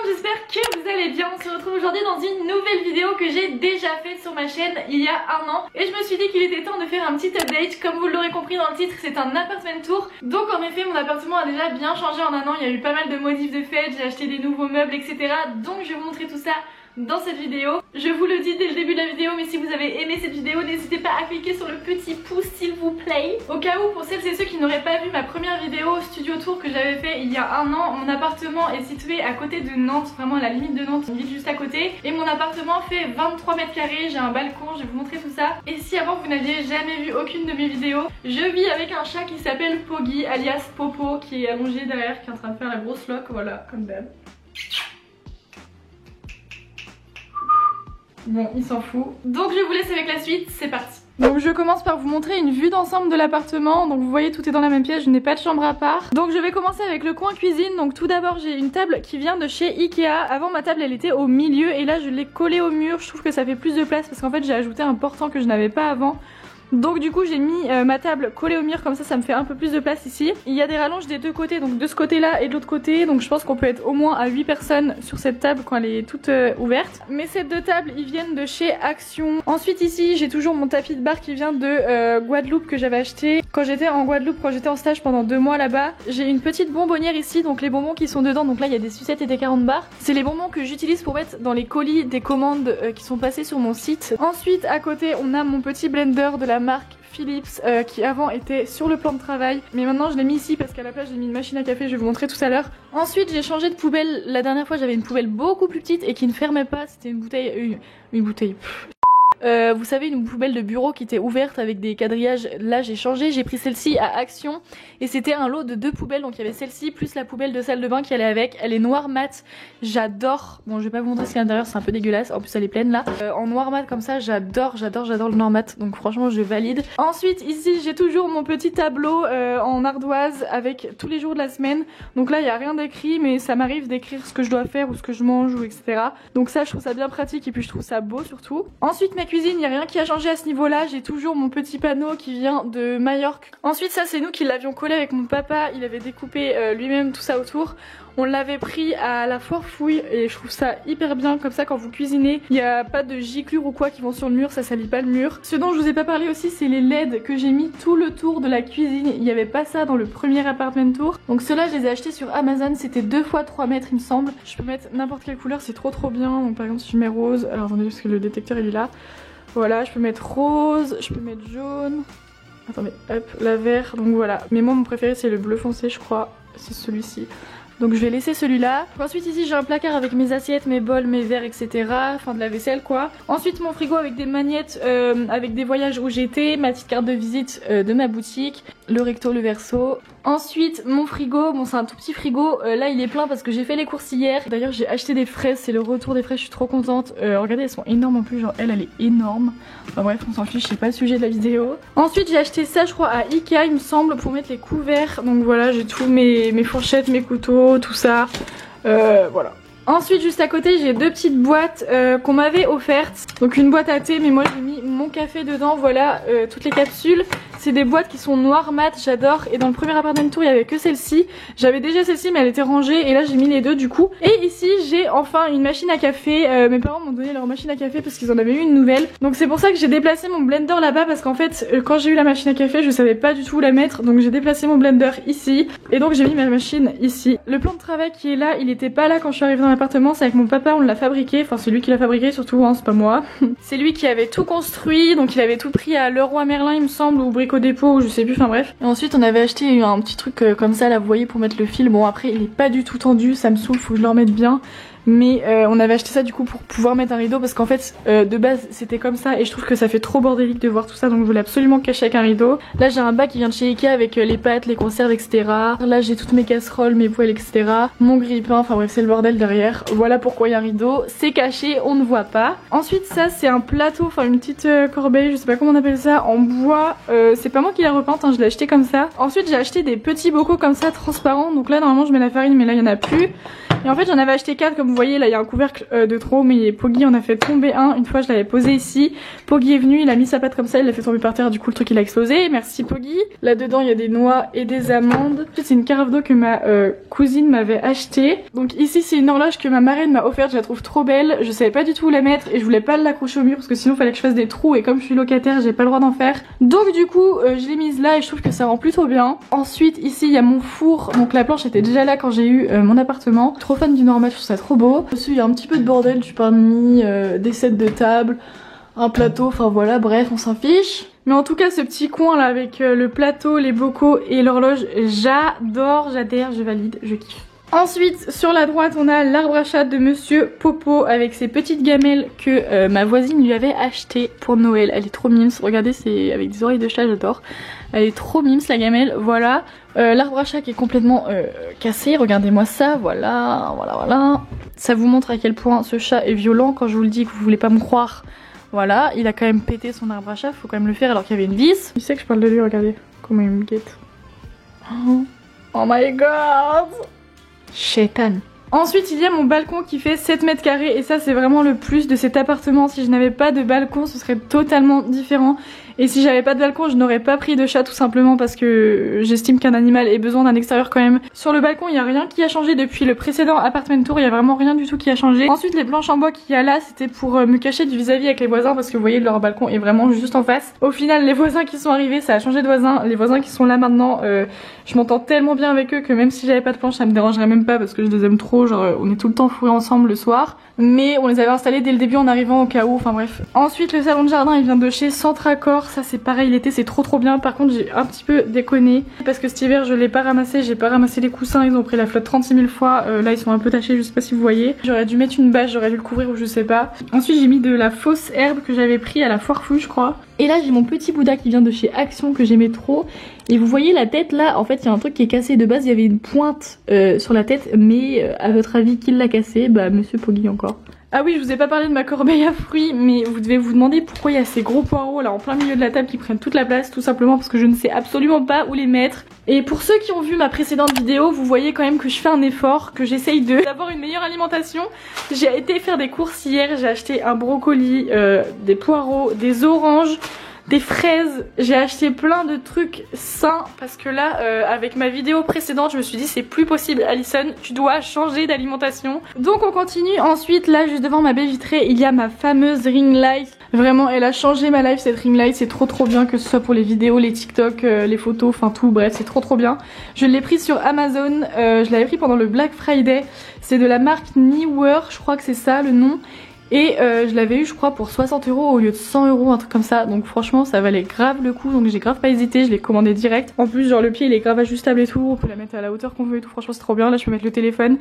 j'espère que vous allez bien. On se retrouve aujourd'hui dans une nouvelle vidéo que j'ai déjà faite sur ma chaîne il y a un an. Et je me suis dit qu'il était temps de faire un petit update. Comme vous l'aurez compris dans le titre, c'est un appartement tour. Donc en effet, mon appartement a déjà bien changé en un an. Il y a eu pas mal de modifs de fait, j'ai acheté des nouveaux meubles, etc. Donc je vais vous montrer tout ça dans cette vidéo. Je vous le dis dès le début de la vidéo, mais si vous avez aimé cette vidéo, n'hésitez pas à cliquer sur le petit pouce s'il vous plaît. Au cas où, pour celles et ceux qui n'auraient pas vu ma première vidéo studio tour que j'avais fait il y a un an, mon appartement est situé à côté de Nantes, vraiment à la limite de Nantes, une ville juste à côté. Et mon appartement fait 23 mètres carrés, j'ai un balcon, je vais vous montrer tout ça. Et si avant vous n'aviez jamais vu aucune de mes vidéos, je vis avec un chat qui s'appelle Poggy, alias Popo, qui est allongé derrière, qui est en train de faire la grosse loque, voilà, comme d'hab. Bon, il s'en fout. Donc je vous laisse avec la suite, c'est parti. Donc je commence par vous montrer une vue d'ensemble de l'appartement. Donc vous voyez, tout est dans la même pièce, je n'ai pas de chambre à part. Donc je vais commencer avec le coin cuisine. Donc tout d'abord j'ai une table qui vient de chez Ikea. Avant ma table elle était au milieu et là je l'ai collée au mur. Je trouve que ça fait plus de place parce qu'en fait j'ai ajouté un portant que je n'avais pas avant. Donc du coup j'ai mis ma table collée au mur, comme ça me fait un peu plus de place ici. Il y a des rallonges des deux côtés, donc de ce côté là et de l'autre côté. Donc je pense qu'on peut être au moins à 8 personnes sur cette table quand elle est toute ouverte. Mais ces deux tables ils viennent de chez Action. Ensuite ici j'ai toujours mon tapis de bar qui vient de Guadeloupe que j'avais acheté quand j'étais en Guadeloupe, quand j'étais en stage pendant 2 mois là-bas. J'ai une petite bonbonnière ici, donc les bonbons qui sont dedans, donc là il y a des sucettes et des 40 bars. C'est les bonbons que j'utilise pour mettre dans les colis des commandes qui sont passées sur mon site. Ensuite à côté on a mon petit blender de la marque Philips qui avant était sur le plan de travail, mais maintenant je l'ai mis ici parce qu'à la place j'ai mis une machine à café, je vais vous montrer tout à l'heure. Ensuite j'ai changé de poubelle. La dernière fois j'avais une poubelle beaucoup plus petite et qui ne fermait pas, c'était une bouteille, vous savez, une poubelle de bureau qui était ouverte avec des quadrillages. Là j'ai changé, j'ai pris celle-ci à Action et c'était un lot de 2 poubelles, donc il y avait celle-ci plus la poubelle de salle de bain qui allait avec. Elle est noire mat, j'adore. Bon je vais pas vous montrer ce qu'il y a à l'intérieur, c'est un peu dégueulasse, en plus elle est pleine là. En noir mat comme ça, j'adore le noir mat, donc franchement je valide. Ensuite ici j'ai toujours mon petit tableau en ardoise avec tous les jours de la semaine. Donc là il y a rien d'écrit, mais ça m'arrive d'écrire ce que je dois faire ou ce que je mange ou etc. Donc ça je trouve ça bien pratique et puis je trouve ça beau surtout. Ensuite ma cuisine, il n'y a rien qui a changé à ce niveau là, j'ai toujours mon petit panneau qui vient de Majorque. Ensuite ça c'est nous qui l'avions collé avec mon papa, il avait découpé lui-même tout ça autour. On l'avait pris à la foire fouille et je trouve ça hyper bien, comme ça quand vous cuisinez, il n'y a pas de giclures ou quoi qui vont sur le mur, ça salit pas le mur. Ce dont je vous ai pas parlé aussi, c'est les LED que j'ai mis tout le tour de la cuisine, il n'y avait pas ça dans le premier appartement tour. Donc ceux-là je les ai achetés sur Amazon, c'était 2 x 3 mètres il me semble. Je peux mettre n'importe quelle couleur, c'est trop bien. Donc par exemple si je mets rose, alors attendez parce que le détecteur il est là. Voilà, je peux mettre rose, je peux mettre jaune. Attendez, hop, la vert, donc voilà. Mais moi mon préféré c'est le bleu foncé je crois, c'est celui-ci. Donc je vais laisser celui-là. Ensuite ici j'ai un placard avec mes assiettes, mes bols, mes verres, etc. Enfin de la vaisselle quoi. Ensuite mon frigo avec des magnettes, avec des voyages où j'étais, ma petite carte de visite de ma boutique, le recto, le verso. Ensuite mon frigo, bon c'est un tout petit frigo, là il est plein parce que j'ai fait les courses hier. D'ailleurs j'ai acheté des fraises, c'est le retour des fraises, je suis trop contente. Regardez elles sont énormes en plus, genre elle est énorme. Enfin bref on s'en fiche, c'est pas le sujet de la vidéo. Ensuite j'ai acheté ça je crois à Ikea il me semble pour mettre les couverts. Donc voilà j'ai tous mes fourchettes, mes couteaux, tout ça. Voilà. Ensuite juste à côté j'ai 2 petites boîtes qu'on m'avait offertes. Donc une boîte à thé mais moi j'ai mis mon café dedans, voilà toutes les capsules. C'est des boîtes qui sont noires mat, j'adore. Et dans le premier appartement tour il y avait que celle-ci. J'avais déjà celle-ci mais elle était rangée et là j'ai mis les deux du coup. Et ici j'ai enfin une machine à café. Mes parents m'ont donné leur machine à café parce qu'ils en avaient eu une nouvelle. Donc c'est pour ça que j'ai déplacé mon blender là-bas parce qu'en fait quand j'ai eu la machine à café je savais pas du tout où la mettre. Donc j'ai déplacé mon blender ici et donc j'ai mis ma machine ici. Le plan de travail qui est là il était pas là quand je suis arrivée dans l'appartement, c'est avec mon papa, on l'a fabriqué. Enfin c'est lui qui l'a fabriqué surtout, hein, c'est pas moi. C'est lui qui avait tout construit, donc il avait tout pris à Leroy Merlin il me semble ou Brico Dépôt ou je sais plus, enfin bref. Et ensuite on avait acheté un petit truc comme ça là vous voyez pour mettre le fil. Bon après il est pas du tout tendu, ça me saoule, faut que je le remette bien. Mais on avait acheté ça du coup pour pouvoir mettre un rideau parce qu'en fait de base c'était comme ça et je trouve que ça fait trop bordélique de voir tout ça, donc je voulais absolument cacher avec un rideau. Là j'ai un bac qui vient de chez Ikea avec les pâtes, les conserves etc. Là j'ai toutes mes casseroles, mes poêles etc. Mon grille-pain, enfin bref c'est le bordel derrière. Voilà pourquoi il y a un rideau, c'est caché, on ne voit pas. Ensuite ça c'est un plateau, enfin une petite corbeille, je sais pas comment on appelle ça, en bois. C'est pas moi qui l'ai repeinte, hein, je l'ai acheté comme ça. Ensuite j'ai acheté des petits bocaux comme ça transparents, donc là normalement je mets la farine mais là il y en a plus. Et en fait j'en avais acheté 4 comme vous voyez, là il y a un couvercle de trop, mais Poggy en a fait tomber un. Une fois je l'avais posé ici, Poggy est venu, il a mis sa patte comme ça, il l'a fait tomber par terre, du coup le truc il a explosé. Merci Poggy. Là dedans il y a des noix et des amandes. C'est une carafe d'eau que ma cousine m'avait achetée. Donc ici c'est une horloge que ma marraine m'a offerte, je la trouve trop belle. Je savais pas du tout où la mettre et je voulais pas l'accrocher au mur parce que sinon il fallait que je fasse des trous et comme je suis locataire j'ai pas le droit d'en faire. Donc du coup je l'ai mise là et je trouve que ça rend plutôt bien. Ensuite ici il y a mon four, donc la planche était déjà là quand j'ai eu mon appartement. Trop fan du normal, je trouve ça trop beau. Dessus il y a un petit peu de bordel, je pas mis des sets de table, un plateau, enfin voilà, bref on s'en fiche. Mais en tout cas ce petit coin là avec le plateau, les bocaux et l'horloge, j'adore, j'adhère, je valide, je kiffe. Ensuite sur la droite on a l'arbre à chat de Monsieur Popo avec ses petites gamelles que ma voisine lui avait acheté pour Noël. Elle est trop mimes, regardez c'est avec des oreilles de chat, j'adore. Elle est trop mimes la gamelle, voilà. L'arbre à chat qui est complètement cassé, regardez-moi ça, voilà, voilà, voilà. Ça vous montre à quel point ce chat est violent quand je vous le dis que vous voulez pas me croire. Voilà, il a quand même pété son arbre à chat, faut quand même le faire alors qu'il y avait une vis. Tu sais que je parle de lui, regardez comment il me guette. Oh my god, Shaitan. Ensuite il y a mon balcon qui fait 7 mètres carrés et ça c'est vraiment le plus de cet appartement. Si je n'avais pas de balcon ce serait totalement différent. Et si j'avais pas de balcon je n'aurais pas pris de chat tout simplement parce que j'estime qu'un animal ait besoin d'un extérieur quand même. Sur le balcon il n'y a rien qui a changé depuis le précédent appartement tour, il y a vraiment rien du tout qui a changé. Ensuite les planches en bois qu'il y a là c'était pour me cacher du vis-à-vis avec les voisins parce que vous voyez leur balcon est vraiment juste en face. Au final les voisins qui sont arrivés ça a changé de voisins. Les voisins qui sont là maintenant je m'entends tellement bien avec eux que même si j'avais pas de planche ça me dérangerait même pas parce que je les aime trop, genre on est tout le temps fourrés ensemble le soir. Mais on les avait installés dès le début en arrivant au cas où, enfin bref. Ensuite le salon de jardin il vient de chez Centracor, ça c'est pareil l'été c'est trop bien. Par contre j'ai un petit peu déconné parce que cet hiver je l'ai pas ramassé, j'ai pas ramassé les coussins, ils ont pris la flotte 36 000 fois, là ils sont un peu tachés, je sais pas si vous voyez. J'aurais dû mettre une bâche, j'aurais dû le couvrir ou je sais pas. Ensuite j'ai mis de la fausse herbe que j'avais pris à la foire fouille je crois. Et là j'ai mon petit Bouddha qui vient de chez Action que j'aimais trop. Et vous voyez la tête là, en fait il y a un truc qui est cassé. De base il y avait une pointe sur la tête, mais à votre avis qui l'a cassé? Bah Monsieur Poggy encore. Ah oui, je vous ai pas parlé de ma corbeille à fruits, mais vous devez vous demander pourquoi il y a ces gros poireaux là en plein milieu de la table qui prennent toute la place, tout simplement parce que je ne sais absolument pas où les mettre. Et pour ceux qui ont vu ma précédente vidéo, vous voyez quand même que je fais un effort, que j'essaye d'avoir une meilleure alimentation. J'ai été faire des courses hier, j'ai acheté un brocoli, des poireaux, des oranges, des fraises, j'ai acheté plein de trucs sains parce que là avec ma vidéo précédente je me suis dit c'est plus possible Alison, tu dois changer d'alimentation. Donc on continue. Ensuite là juste devant ma baie vitrée il y a ma fameuse ring light. Vraiment elle a changé ma life cette ring light, c'est trop bien que ce soit pour les vidéos, les TikTok, les photos, enfin tout, bref c'est trop bien. Je l'ai prise sur Amazon, je l'avais pris pendant le Black Friday, c'est de la marque Neewer, je crois que c'est ça le nom. Et je l'avais eu je crois pour 60 € au lieu de 100 €, un truc comme ça. Donc franchement ça valait grave le coup, donc j'ai grave pas hésité, je l'ai commandé direct. En plus genre le pied il est grave ajustable et tout, on peut la mettre à la hauteur qu'on veut et tout, franchement c'est trop bien. Là je peux mettre le téléphone.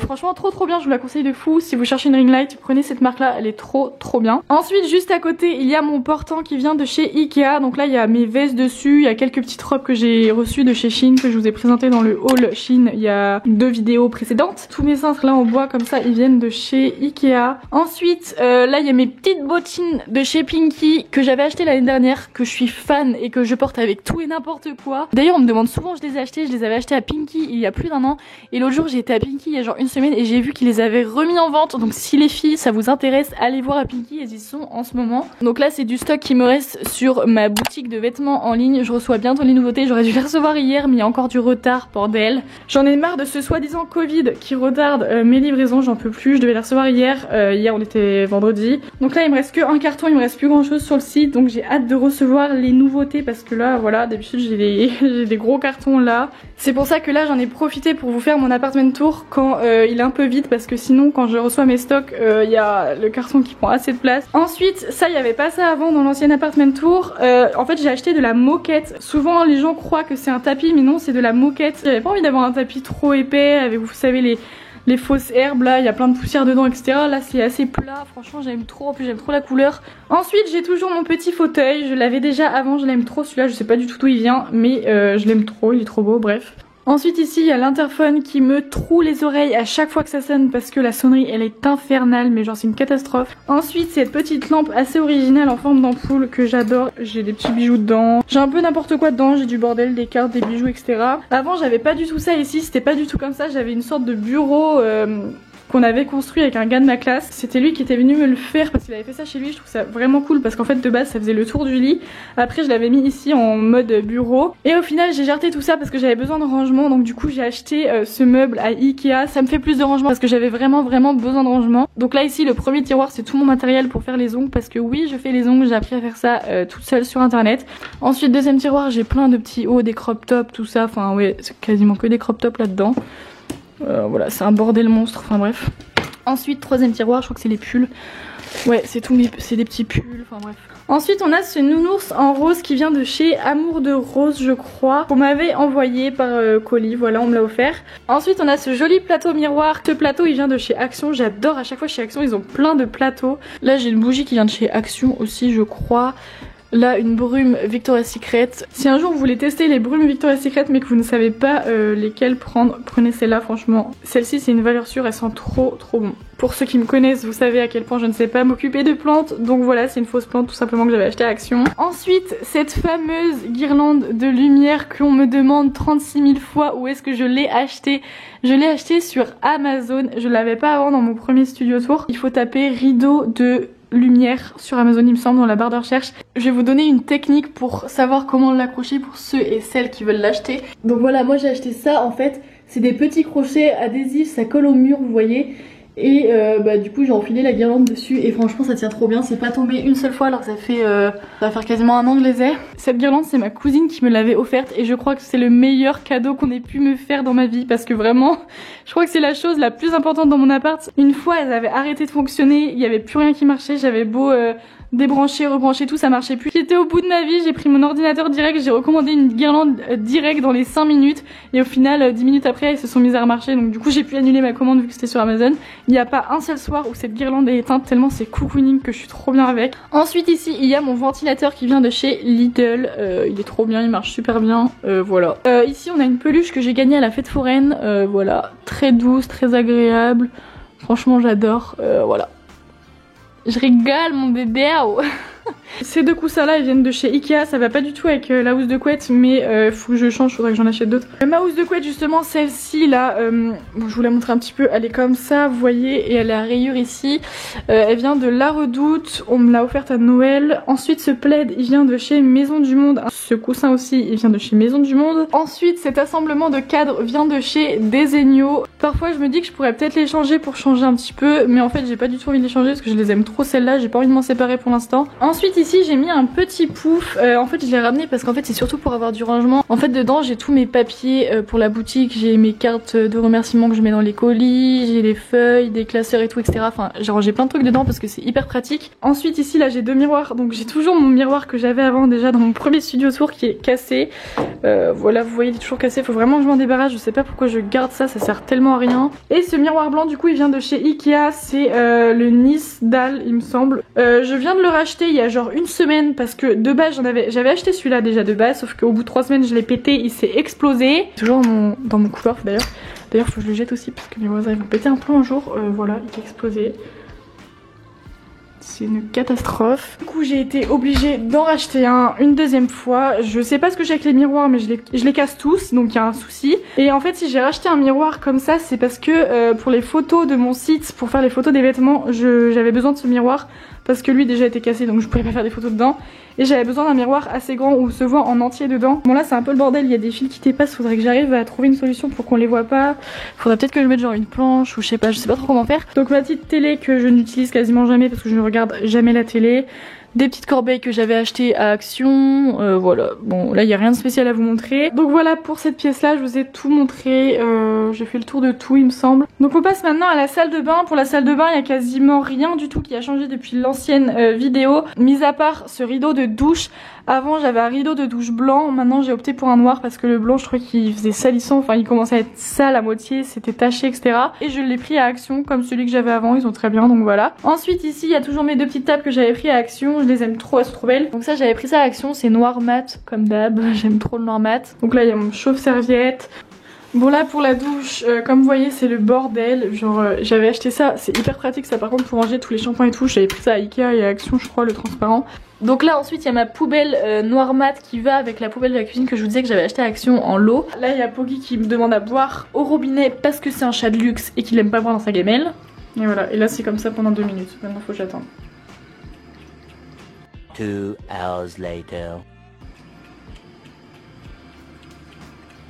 Franchement trop bien, je vous la conseille de fou. Si vous cherchez une ring light, prenez cette marque là, elle est trop bien. Ensuite juste à côté il y a mon portant qui vient de chez Ikea. Donc là il y a mes vestes dessus, il y a quelques petites robes que j'ai reçues de chez Shein que je vous ai présenté dans le haul Shein il y a 2 vidéos précédentes. Tous mes cintres là en bois comme ça ils viennent de chez Ikea. Ensuite là il y a mes petites bottines de chez Pinky que j'avais acheté l'année dernière, que je suis fan et que je porte avec tout et n'importe quoi. D'ailleurs on me demande souvent où je les ai achetées, je les avais achetées à Pinky il y a plus d'1 an. Et l'autre jour j'ai été à Pinky il y a genre une semaine et j'ai vu qu'ils les avaient remis en vente. Donc si les filles ça vous intéresse, allez voir à Pinky, elles y sont en ce moment. Donc là c'est du stock qui me reste sur ma boutique de vêtements en ligne. Je reçois bientôt les nouveautés, j'aurais dû les recevoir hier mais il y a encore du retard, bordel. J'en ai marre de ce soi-disant Covid qui retarde mes livraisons, j'en peux plus. Je devais les recevoir hier, hier on était vendredi. Donc là il me reste que un carton, il me reste plus grand chose sur le site. Donc j'ai hâte de recevoir les nouveautés parce que là voilà d'habitude j'ai des gros cartons là. C'est pour ça que là j'en ai profité pour vous faire mon appartement tour quand il est un peu vide parce que sinon quand je reçois mes stocks il y a le carton qui prend assez de place. Ensuite ça il y avait pas ça avant dans l'ancien appartement tour. En fait j'ai acheté de la moquette. Souvent les gens croient que c'est un tapis mais non c'est de la moquette. J'avais pas envie d'avoir un tapis trop épais avec vous savez les fausses herbes là, il y a plein de poussière dedans etc. Là c'est assez plat, franchement j'aime trop, en plus j'aime trop la couleur. Ensuite j'ai toujours mon petit fauteuil, je l'avais déjà avant, je l'aime trop celui-là, je sais pas du tout d'où il vient mais je l'aime trop, il est trop beau, bref. Ensuite ici il y a l'interphone qui me troue les oreilles à chaque fois que ça sonne parce que la sonnerie elle est infernale, mais genre c'est une catastrophe. Ensuite cette petite lampe assez originale en forme d'ampoule que j'adore, j'ai des petits bijoux dedans, j'ai un peu n'importe quoi dedans, j'ai du bordel, des cartes, des bijoux etc. Avant j'avais pas du tout ça ici, c'était pas du tout comme ça, j'avais une sorte de bureau qu'on avait construit avec un gars de ma classe. C'était lui qui était venu me le faire parce qu'il avait fait ça chez lui. Je trouve ça vraiment cool parce qu'en fait de base ça faisait le tour du lit. Après je l'avais mis ici en mode bureau. Et au final j'ai jarté tout ça parce que j'avais besoin de rangement. Donc du coup j'ai acheté ce meuble à Ikea. Ça me fait plus de rangement parce que j'avais vraiment besoin de rangement. Donc là ici le premier tiroir c'est tout mon matériel pour faire les ongles. Parce que oui je fais les ongles, j'ai appris à faire ça toute seule sur internet. Ensuite deuxième tiroir j'ai plein de petits hauts, des crop tops, tout ça. Enfin ouais c'est quasiment que des crop tops là-dedans. Voilà, c'est un bordel monstre, enfin bref. Ensuite, troisième tiroir, je crois que c'est les pulls. Ouais, c'est des petits pulls, enfin bref. Ensuite, on a ce nounours en rose qui vient de chez Amour de Rose, je crois. Qu'on m'avait envoyé par colis, voilà, on me l'a offert. Ensuite, on a ce joli plateau miroir. Ce plateau, il vient de chez Action. J'adore, à chaque fois chez Action, ils ont plein de plateaux. Là, j'ai une bougie qui vient de chez Action aussi, je crois. Là une brume Victoria's Secret. Si un jour vous voulez tester les brumes Victoria's Secret mais que vous ne savez pas lesquelles prendre, prenez celle-là franchement. Celle-ci c'est une valeur sûre, elle sent trop bon. Pour ceux qui me connaissent, vous savez à quel point je ne sais pas m'occuper de plantes. Donc voilà, c'est une fausse plante tout simplement que j'avais acheté à Action. Ensuite, cette fameuse guirlande de lumière qu'on me demande 36 000 fois où est-ce que je l'ai achetée. Je l'ai achetée sur Amazon. Je l'avais pas avant dans mon premier studio tour. Il faut taper rideau de lumière sur Amazon il me semble dans la barre de recherche. Je vais vous donner une technique pour savoir comment l'accrocher pour ceux et celles qui veulent l'acheter. Donc voilà, moi j'ai acheté ça en fait, c'est des petits crochets adhésifs, ça colle au mur vous voyez. Et du coup j'ai enfilé la guirlande dessus et franchement ça tient trop bien, c'est pas tombé une seule fois alors que ça va faire quasiment un an que je les ai. Cette guirlande c'est ma cousine qui me l'avait offerte et je crois que c'est le meilleur cadeau qu'on ait pu me faire dans ma vie parce que vraiment je crois que c'est la chose la plus importante dans mon appart. Une fois elles avaient arrêté de fonctionner, il n'y avait plus rien qui marchait, j'avais beau débrancher, rebrancher tout, ça marchait plus. J'étais au bout de ma vie, j'ai pris mon ordinateur direct, j'ai recommandé une guirlande direct dans les 5 minutes et au final 10 minutes après ils se sont mis à remarcher donc du coup j'ai pu annuler ma commande vu que c'était sur Amazon. Il n'y a pas un seul soir où cette guirlande est éteinte tellement c'est cocooning que je suis trop bien avec. Ensuite ici il y a mon ventilateur qui vient de chez Lidl, il est trop bien, il marche super bien, voilà. Ici on a une peluche que j'ai gagnée à la fête foraine, voilà, très douce, très agréable, franchement j'adore, voilà. Je rigole mon bébé. Ces deux coussins là ils viennent de chez Ikea, ça va pas du tout avec la housse de couette mais faut que je change, faudrait que j'en achète d'autres. Ma housse de couette justement, celle-ci là, bon, je vous la montre un petit peu, elle est comme ça vous voyez et elle a rayure ici, elle vient de La Redoute, on me l'a offerte à Noël. Ensuite ce plaid il vient de chez Maison du Monde, ce coussin aussi il vient de chez Maison du Monde. Ensuite cet assemblement de cadres vient de chez Desenio. Parfois je me dis que je pourrais peut-être les changer pour changer un petit peu mais en fait j'ai pas du tout envie de les changer parce que je les aime trop celles-là, j'ai pas envie de m'en séparer pour l'instant. Ensuite ici j'ai mis un petit pouf, en fait je l'ai ramené parce qu'en fait c'est surtout pour avoir du rangement. En fait dedans j'ai tous mes papiers pour la boutique, j'ai mes cartes de remerciement que je mets dans les colis, j'ai les feuilles, des classeurs et tout etc. Enfin j'ai rangé plein de trucs dedans parce que c'est hyper pratique. Ensuite ici là j'ai deux miroirs, donc j'ai toujours mon miroir que j'avais avant déjà dans mon premier studio tour qui est cassé. Voilà vous voyez il est toujours cassé, faut vraiment que je m'en débarrasse, je sais pas pourquoi je garde ça, ça sert tellement à rien. Et ce miroir blanc du coup il vient de chez Ikea, c'est le Nice Dalle il me semble. Je viens de le racheter il y a genre une semaine parce que de base j'avais acheté celui-là déjà de base sauf qu'au bout de 3 semaines je l'ai pété, il s'est explosé. Toujours dans mon couloir d'ailleurs. D'ailleurs faut que je le jette aussi parce que mes voisins ils vont péter un plomb un jour. Voilà il est explosé. C'est une catastrophe. Du coup j'ai été obligée d'en racheter un une deuxième fois. Je sais pas ce que j'ai avec les miroirs mais je les casse tous donc il y a un souci. Et en fait si j'ai racheté un miroir comme ça c'est parce que pour les photos de mon site, pour faire les photos des vêtements j'avais besoin de ce miroir. Parce que lui déjà était cassé donc je pouvais pas faire des photos dedans. Et j'avais besoin d'un miroir assez grand où on se voit en entier dedans. Bon là c'est un peu le bordel, il y a des fils qui dépassent, faudrait que j'arrive à trouver une solution pour qu'on les voit pas. Faudrait peut-être que je mette genre une planche ou je sais pas trop comment faire. Donc ma petite télé que je n'utilise quasiment jamais parce que je ne regarde jamais la télé. Des petites corbeilles que j'avais achetées à Action, voilà. Bon là il n'y a rien de spécial à vous montrer. Donc voilà pour cette pièce là je vous ai tout montré, j'ai fait le tour de tout il me semble. Donc on passe maintenant à la salle de bain. Pour la salle de bain il n'y a quasiment rien du tout qui a changé depuis l'ancienne vidéo. Mis à part ce rideau de douche. Avant j'avais un rideau de douche blanc, maintenant j'ai opté pour un noir parce que le blanc je trouvais qu'il faisait salissant, enfin il commençait à être sale à moitié, c'était taché etc. Et je l'ai pris à Action comme celui que j'avais avant, ils sont très bien donc voilà. Ensuite ici il y a toujours mes deux petites tables que j'avais pris à Action, je les aime trop, elles sont trop belles. Donc ça j'avais pris ça à Action, c'est noir mat comme d'hab, j'aime trop le noir mat. Donc là il y a mon chauffe-serviette. Bon là pour la douche, comme vous voyez c'est le bordel, genre j'avais acheté ça, c'est hyper pratique ça par contre pour ranger tous les shampoings et tout, j'avais pris ça à Ikea et à Action je crois, le transparent. Donc là ensuite il y a ma poubelle noire mat qui va avec la poubelle de la cuisine que je vous disais que j'avais acheté à Action en lot. Là il y a Poggy qui me demande à boire au robinet parce que c'est un chat de luxe et qu'il aime pas boire dans sa gamelle. Et voilà, et là c'est comme ça pendant 2 minutes, maintenant faut que j'attende. 2 hours later.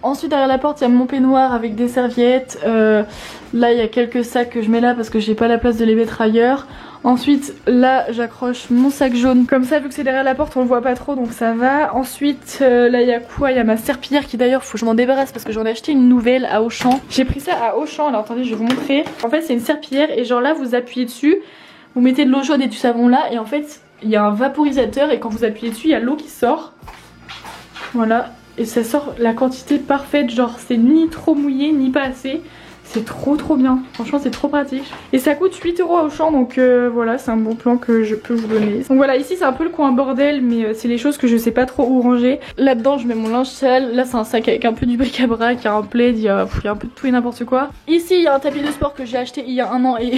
Ensuite derrière la porte il y a mon peignoir avec des serviettes, là il y a quelques sacs que je mets là parce que j'ai pas la place de les mettre ailleurs. Ensuite là j'accroche mon sac jaune, comme ça vu que c'est derrière la porte on le voit pas trop donc ça va. Ensuite là il y a quoi, il y a ma serpillière qui d'ailleurs faut que je m'en débarrasse parce que j'en ai acheté une nouvelle à Auchan. J'ai pris ça à Auchan, alors attendez je vais vous montrer. En fait c'est une serpillière et genre là vous appuyez dessus, vous mettez de l'eau chaude et du savon là et en fait il y a un vaporisateur et quand vous appuyez dessus il y a l'eau qui sort. Voilà. Et ça sort la quantité parfaite, genre c'est ni trop mouillé ni pas assez. C'est trop bien, franchement c'est trop pratique. Et ça coûte 8 € au Auchan donc voilà c'est un bon plan que je peux vous donner. Donc voilà ici c'est un peu le coin bordel mais c'est les choses que je sais pas trop où ranger. Là dedans je mets mon linge sale, là c'est un sac avec un peu du bric-à-brac, il y a un plaid, il y a un peu de tout et n'importe quoi. Ici il y a un tapis de sport que j'ai acheté il y a 1 an et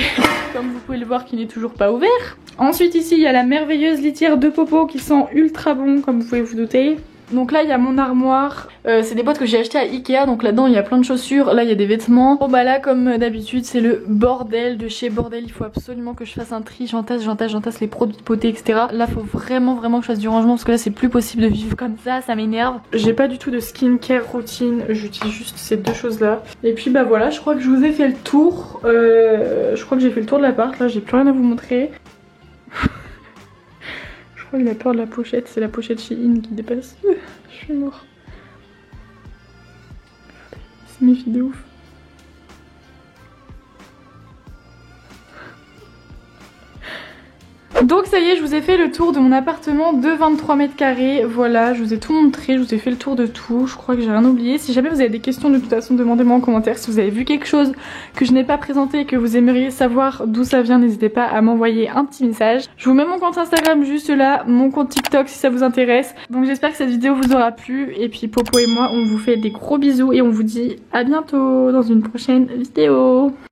comme vous pouvez le voir qui n'est toujours pas ouvert. Ensuite ici il y a la merveilleuse litière de Popo qui sent ultra bon comme vous pouvez vous douter. Donc là il y a mon armoire, c'est des boîtes que j'ai achetées à Ikea, donc là-dedans il y a plein de chaussures, là il y a des vêtements. Bon bah là comme d'habitude c'est le bordel de chez Bordel, il faut absolument que je fasse un tri, j'entasse les produits de beauté etc. Là faut vraiment que je fasse du rangement parce que là c'est plus possible de vivre comme ça m'énerve. J'ai pas du tout de skincare routine, j'utilise juste ces 2 choses là. Et puis bah voilà, je crois que je vous ai fait le tour, je crois que j'ai fait le tour de l'appart, là j'ai plus rien à vous montrer. Il a peur de la pochette, c'est la pochette chez In qui dépasse. Je suis mort. C'est méfie de ouf. Donc ça y est, je vous ai fait le tour de mon appartement de 23 mètres carrés. Voilà, je vous ai tout montré, je vous ai fait le tour de tout. Je crois que j'ai rien oublié. Si jamais vous avez des questions, de toute façon, demandez-moi en commentaire. Si vous avez vu quelque chose que je n'ai pas présenté et que vous aimeriez savoir d'où ça vient, n'hésitez pas à m'envoyer un petit message. Je vous mets mon compte Instagram juste là, mon compte TikTok si ça vous intéresse. Donc j'espère que cette vidéo vous aura plu. Et puis Popo et moi, on vous fait des gros bisous et on vous dit à bientôt dans une prochaine vidéo.